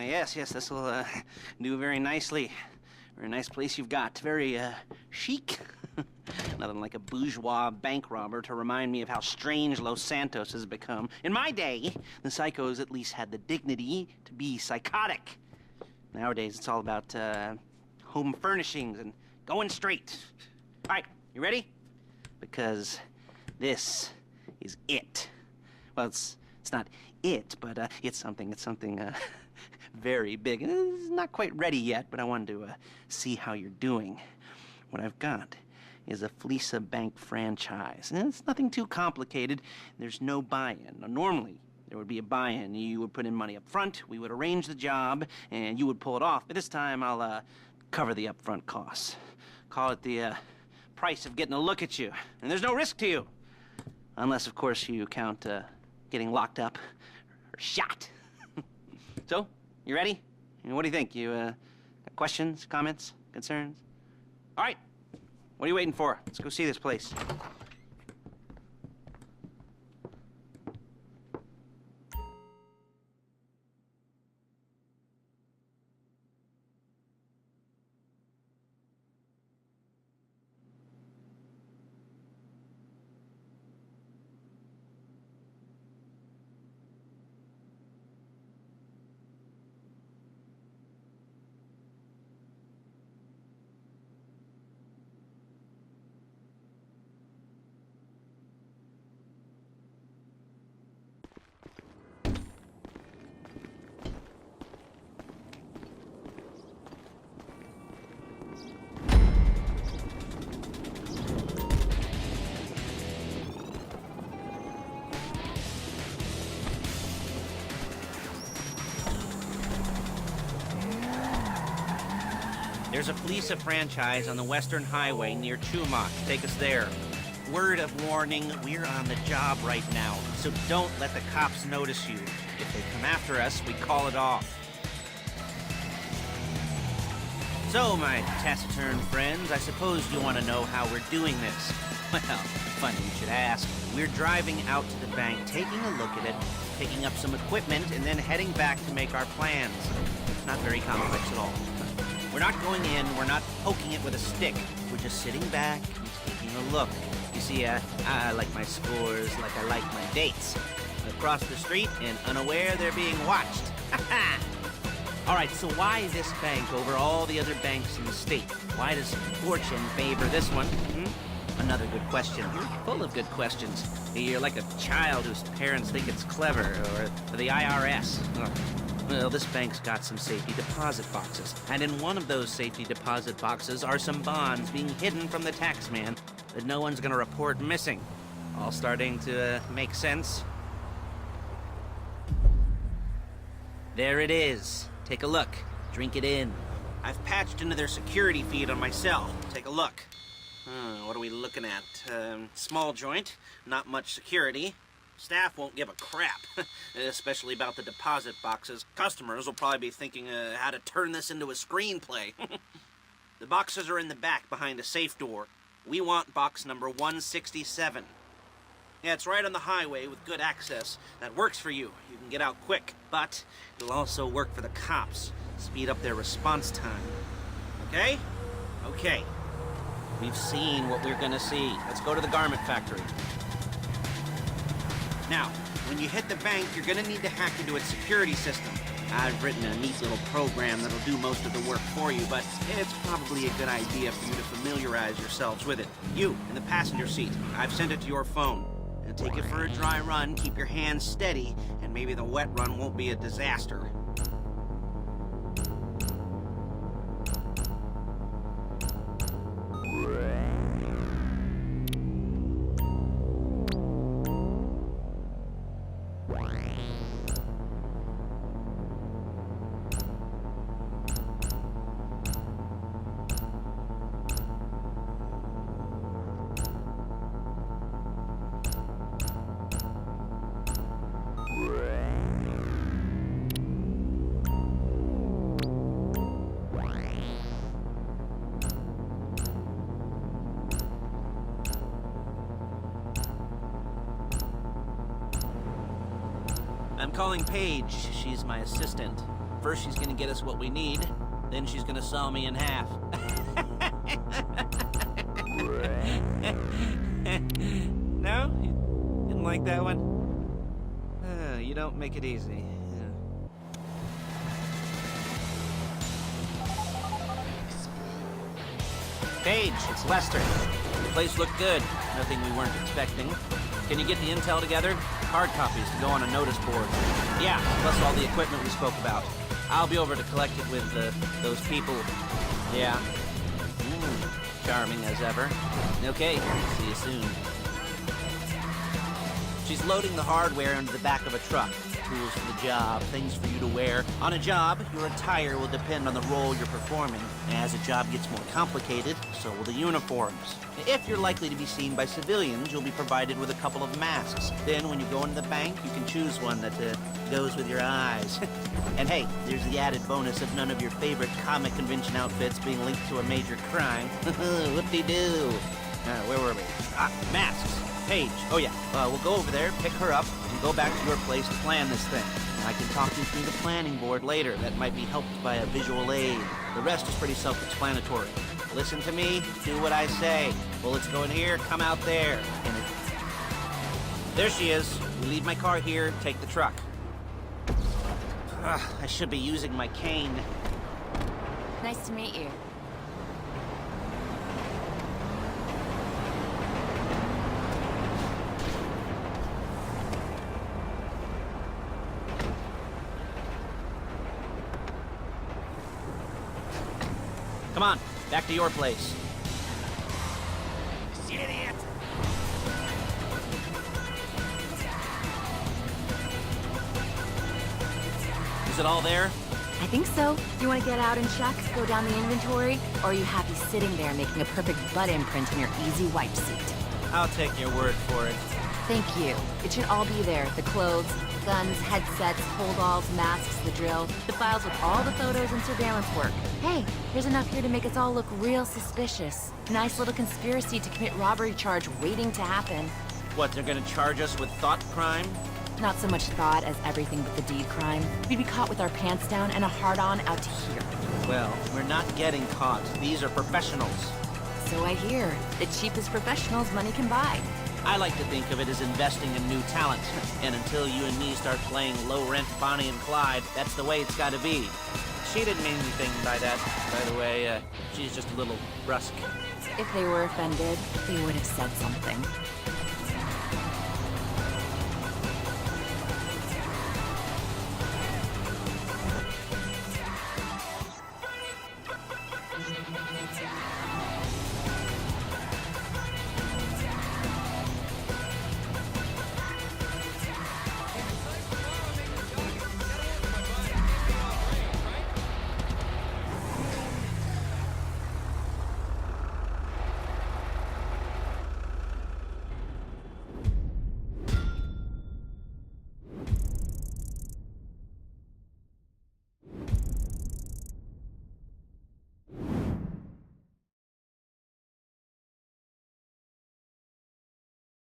Yes, this will do very nicely. Very nice place you've got. Very chic. Nothing like a bourgeois bank robber to remind me of how strange Los Santos has become. In my day, the psychos at least had the dignity to be psychotic. Nowadays, it's all about home furnishings and going straight. All right, you ready? Because this is it. Well, it's not it, but it's something very big. It's not quite ready yet, but I wanted to see how you're doing. What I've got is a Fleeca Bank franchise. And it's nothing too complicated. There's no buy-in. Now, normally, there would be a buy-in. You would put in money up front, we would arrange the job, and you would pull it off. But this time, I'll cover the upfront costs. Call it the price of getting a look at you. And there's no risk to you. Unless, of course, you count getting locked up or shot. So, you ready? What do you think? You got questions, comments, concerns? All right. What are you waiting for? Let's go see this place. There's a Fleeca franchise on the Western Highway near Chumac. Take us there. Word of warning, we're on the job right now, so don't let the cops notice you. If they come after us, we call it off. So, my taciturn friends, I suppose you want to know how we're doing this. Well, funny you should ask. We're driving out to the bank, taking a look at it, picking up some equipment, and then heading back to make our plans. Not very complex at all. We're not going in, we're not poking it with a stick. We're just sitting back and taking a look. You see, I like my scores like I like my dates. Across the street and unaware they're being watched. All right, so why this bank over all the other banks in the state? Why does fortune favor this one? Another good question. Full of good questions. You're like a child whose parents think it's clever, or the IRS. Well, this bank's got some safety deposit boxes, and in one of those safety deposit boxes are some bonds being hidden from the tax man that no one's gonna report missing. All starting to make sense? There it is. Take a look. Drink it in. I've patched into their security feed on my cell. Take a look. What are we looking at? Small joint, not much security. Staff won't give a crap, especially about the deposit boxes. Customers will probably be thinking how to turn this into a screenplay. The boxes are in the back behind a safe door. We want box number 167. Yeah, it's right on the highway with good access. That works for you. You can get out quick, but it'll also work for the cops. Speed up their response time. Okay? Okay. We've seen what we're gonna see. Let's go to the garment factory. Now, when you hit the bank, you're gonna need to hack into its security system. I've written a neat little program that'll do most of the work for you, but it's probably a good idea for you to familiarize yourselves with it. You, in the passenger seat, I've sent it to your phone. Now take it for a dry run, keep your hands steady, and maybe the wet run won't be a disaster. I'm calling Paige. She's my assistant. First she's gonna get us what we need, then she's gonna saw me in half. No? You didn't like that one? You don't make it easy. Paige, it's Lester. The place looked good. Nothing we weren't expecting. Can you get the intel together? Hard copies to go on a notice board. Yeah, plus all the equipment we spoke about. I'll be over to collect it with those people. Yeah. Charming as ever. Okay, see you soon. She's loading the hardware into the back of a truck. Tools for the job, things for you to wear. On a job, your attire will depend on the role you're performing. As a job gets more complicated, so will the uniforms. If you're likely to be seen by civilians, you'll be provided with a couple of masks. Then when you go into the bank, you can choose one that goes with your eyes. And hey, there's the added bonus of none of your favorite comic convention outfits being linked to a major crime. Whoop-de-doo. Where were we? Masks. Paige. Oh yeah, we'll go over there, pick her up, and go back to your place to plan this thing. I can talk you through the planning board later. That might be helped by a visual aid. The rest is pretty self-explanatory. Listen to me, do what I say. Bullets go in here, come out there. There she is. We leave my car here, take the truck. I should be using my cane. Nice to meet you. Come on, back to your place. Idiot! Is it all there? I think so. Do you want to get out and check, go down the inventory, or are you happy sitting there making a perfect butt imprint in your easy wipe seat? I'll take your word for it. Thank you. It should all be there. The clothes, guns, headsets, holdalls, masks, the drill, the files with all the photos and surveillance work. Hey, there's enough here to make us all look real suspicious. Nice little conspiracy to commit robbery charge waiting to happen. What, they're gonna charge us with thought crime? Not so much thought as everything but the deed crime. We'd be caught with our pants down and a hard-on out to here. Well, we're not getting caught. These are professionals. So I hear. The cheapest professionals money can buy. I like to think of it as investing in new talent. And until you and me start playing low-rent Bonnie and Clyde, that's the way it's gotta be. She didn't mean anything by that, by the way. She's just a little brusque. If they were offended, they would have said something.